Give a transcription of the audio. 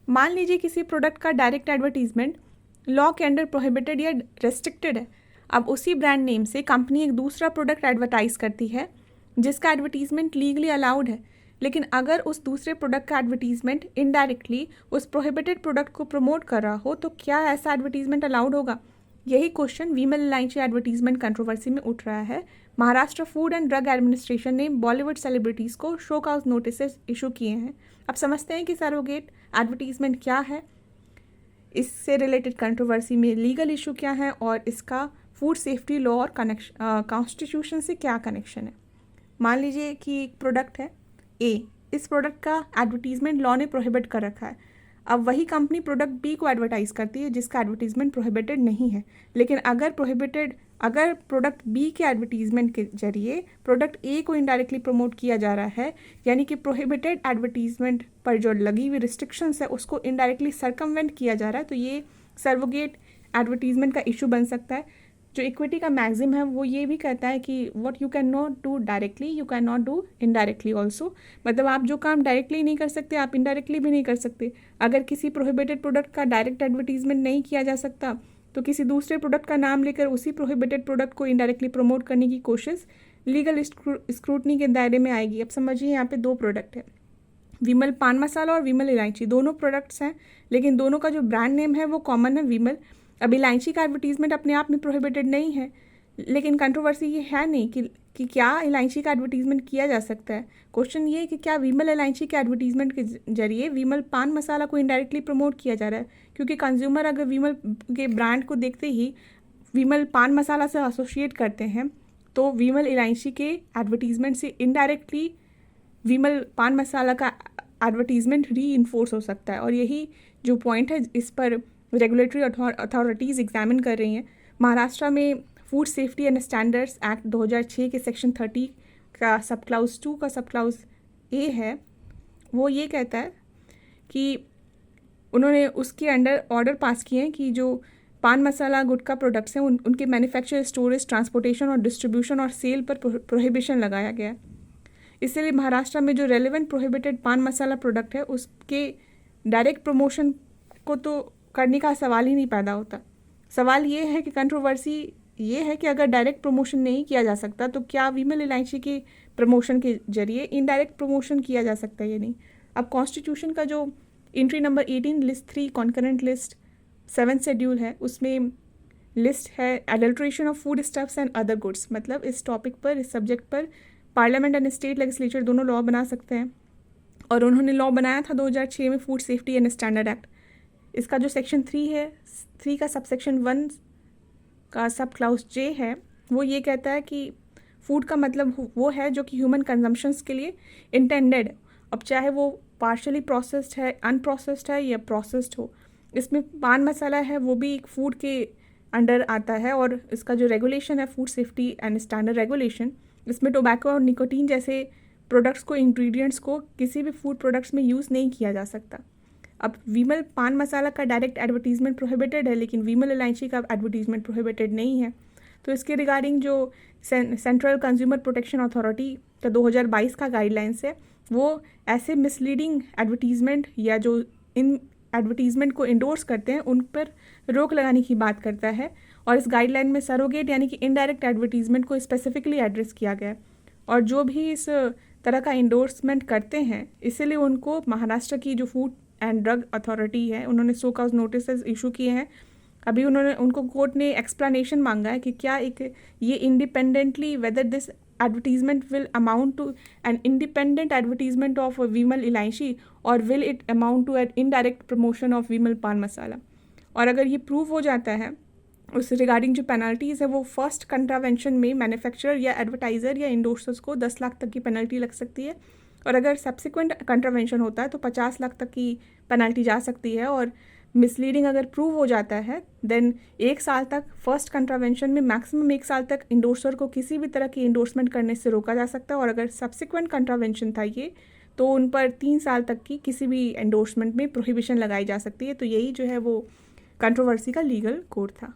मान लीजिए किसी प्रोडक्ट का डायरेक्ट एडवर्टीजमेंट लॉ के अंडर प्रोहिबिटेड या रेस्ट्रिक्टेड है। अब उसी ब्रांड नेम से कंपनी एक दूसरा प्रोडक्ट एडवर्टाइज करती है जिसका एडवर्टीजमेंट लीगली अलाउड है, लेकिन अगर उस दूसरे प्रोडक्ट का एडवर्टीजमेंट इनडायरेक्टली उस प्रोहिबिटेड प्रोडक्ट को प्रमोट कर रहा हो तो क्या ऐसा एडवर्टीजमेंट अलाउड होगा? यही क्वेश्चन विमल इलायची एडवर्टीजमेंट कंट्रोवर्सी में उठ रहा है। Maharashtra food and drug administration ने बॉलीवुड सेलिब्रिटीज़ को शो कॉज नोटिस इशू किए हैं। अब समझते हैं कि सरोगेट एडवर्टीजमेंट क्या है, इससे रिलेटेड कंट्रोवर्सी में लीगल इशू क्या है और इसका फूड सेफ्टी लॉ और कॉन्स्टिट्यूशन से क्या कनेक्शन है। मान लीजिए कि एक प्रोडक्ट है ए, इस प्रोडक्ट का एडवर्टीजमेंट लॉ ने प्रोहिबिट कर रखा है। अब वही कंपनी प्रोडक्ट बी को एडवर्टाइज करती है जिसका एडवर्टीजमेंट प्रोहिबिटेड नहीं है, लेकिन अगर प्रोडक्ट बी के एडवर्टीजमेंट के जरिए प्रोडक्ट ए को इनडायरेक्टली प्रमोट किया जा रहा है, यानी कि प्रोहिबिटेड एडवर्टीजमेंट पर जो लगी हुई रिस्ट्रिक्शंस है उसको इनडायरेक्टली सरकमवेंट किया जा रहा है, तो ये सर्वोगेट एडवर्टीजमेंट का इशू बन सकता है। जो इक्विटी का मैक्सिम है वो ये भी कहता है कि what you can not do directly you can not do indirectly also. मतलब आप जो काम डायरेक्टली नहीं कर सकते आप इनडायरेक्टली भी नहीं कर सकते। अगर किसी प्रोहिबिटेड प्रोडक्ट का डायरेक्ट एडवर्टीजमेंट नहीं किया जा सकता तो किसी दूसरे प्रोडक्ट का नाम लेकर उसी प्रोहिबिटेड प्रोडक्ट को इनडायरेक्टली प्रमोट करने की कोशिश लीगल स्क्रूटनी के दायरे में आएगी। अब समझिए यहाँ पे दो प्रोडक्ट है, विमल पान मसाला और विमल इलायची, दोनों प्रोडक्ट्स हैं लेकिन दोनों का जो ब्रांड नेम है वो कॉमन है विमल। अब इलायची का एडवर्टीजमेंट अपने आप में प्रोहिबिटेड नहीं है, लेकिन कंट्रोवर्सी ये है नहीं कि क्या इलायची का एडवर्टीजमेंट किया जा सकता है। क्वेश्चन ये है कि क्या विमल इलायची के एडवर्टीजमेंट के जरिए विमल पान मसाला को इनडायरेक्टली प्रमोट किया जा रहा है, क्योंकि कंज्यूमर अगर विमल के ब्रांड को देखते ही विमल पान मसाला से एसोसिएट करते हैं तो विमल इलायची के एडवर्टीजमेंट से इनडायरेक्टली विमल पान मसाला का एडवर्टीजमेंट री इन्फोर्स हो सकता है। और यही जो पॉइंट है इस पर रेगुलेटरी अथॉरिटीज़ एग्जामिन कर रही हैं। महाराष्ट्र में food safety and standards act 2006 के सेक्शन 30 का सब क्लाउज 2 का सब क्लाउज ए है, वो ये कहता है कि उन्होंने उसके अंडर ऑर्डर पास किए हैं कि जो पान मसाला गुटखा प्रोडक्ट्स हैं उनके मैन्युफैक्चर, स्टोरेज, ट्रांसपोर्टेशन और डिस्ट्रीब्यूशन और सेल पर प्रोहिबिशन लगाया गया है। इसलिए महाराष्ट्र में जो रेलेवेंट प्रोहिबिटेड पान मसाला प्रोडक्ट है उसके डायरेक्ट प्रमोशन को तो करने का सवाल ही नहीं पैदा होता। सवाल ये है कि कंट्रोवर्सी ये है कि अगर डायरेक्ट प्रमोशन नहीं किया जा सकता तो क्या विमल इलायची के प्रमोशन के जरिए इनडायरेक्ट प्रमोशन किया जा सकता है या नहीं। अब कॉन्स्टिट्यूशन का जो entry number 18 list 3 concurrent list 7 schedule है उसमें लिस्ट है adulteration of food stuffs and other goods. मतलब इस टॉपिक पर, इस सब्जेक्ट पर पार्लियामेंट एंड स्टेट लेजिस्लेचर दोनों लॉ बना सकते हैं और उन्होंने लॉ बनाया था 2006 में food safety and standard act. इसका जो सेक्शन 3 है, 3 का सब सेक्शन 1 का सब क्लाउज जे है, वो ये कहता है कि फूड का मतलब वो है जो कि ह्यूमन कंजम्पशंस के लिए इंटेंडेड, अब चाहे वो पार्शली प्रोसेस्ड है, अनप्रोसेस्ड है या प्रोसेस्ड हो। इसमें पान मसाला है वो भी एक फूड के अंडर आता है और इसका जो रेगुलेशन है food safety and standard regulation, इसमें टोबैको और निकोटीन जैसे प्रोडक्ट्स को, इंग्रेडिएंट्स को किसी भी फूड प्रोडक्ट्स में यूज़ नहीं किया जा सकता। अब विमल पान मसाला का डायरेक्ट एडवर्टीजमेंट प्रोहिबिटेड है लेकिन विमल इलायची का एडवर्टीजमेंट प्रोहिबिटेड नहीं है। तो इसके रिगार्डिंग जो सेंट्रल कंज्यूमर प्रोटेक्शन अथॉरिटी का 2022 का गाइडलाइंस है वो ऐसे मिसलीडिंग एडवर्टीजमेंट या जो इन एडवर्टीजमेंट को इंडोर्स करते हैं उन पर रोक लगाने की बात करता है। और इस गाइडलाइन में सरोगेट यानी कि इनडायरेक्ट एडवर्टीजमेंट को स्पेसिफिकली एड्रेस किया गया है और जो भी इस तरह का इंडोर्समेंट करते हैं इसलिए उनको महाराष्ट्र की जो फूड एंड ड्रग अथॉरिटी है उन्होंने सो कॉज नोटिस इशू किए हैं। अभी उनको कोर्ट ने एक्सप्लेनेशन मांगा है कि क्या एक ये independently whether this advertisement will amount to an independent advertisement of विमल इलायची और will it amount to an indirect promotion of विमल पान मसाला। और अगर ये प्रूव हो जाता है उस रिगार्डिंग जो पेनल्टीज़ है वो फर्स्ट कंट्रावेंशन में मैन्युफैक्चरर या एडवर्टाइज़र या इंडोर्सर्स को 10 लाख तक की पेनल्टी लग सकती है और अगर सब्सिक्वेंट कंट्रावेंशन होता है तो 50 लाख तक की पेनल्टी जा सकती है। और मिसलीडिंग अगर प्रूव हो जाता है देन 1 साल तक, फर्स्ट कंट्रावेंशन में मैक्सिमम 1 साल तक इंडोर्सर को किसी भी तरह की इंडोर्समेंट करने से रोका जा सकता है और अगर सब्सिक्वेंट कंट्रावेंशन था ये तो उन पर 3 साल तक की किसी भी एंडोर्समेंट में प्रोहिबिशन लगाई जा सकती है। तो यही जो है वो कंट्रोवर्सी का लीगल कोड था।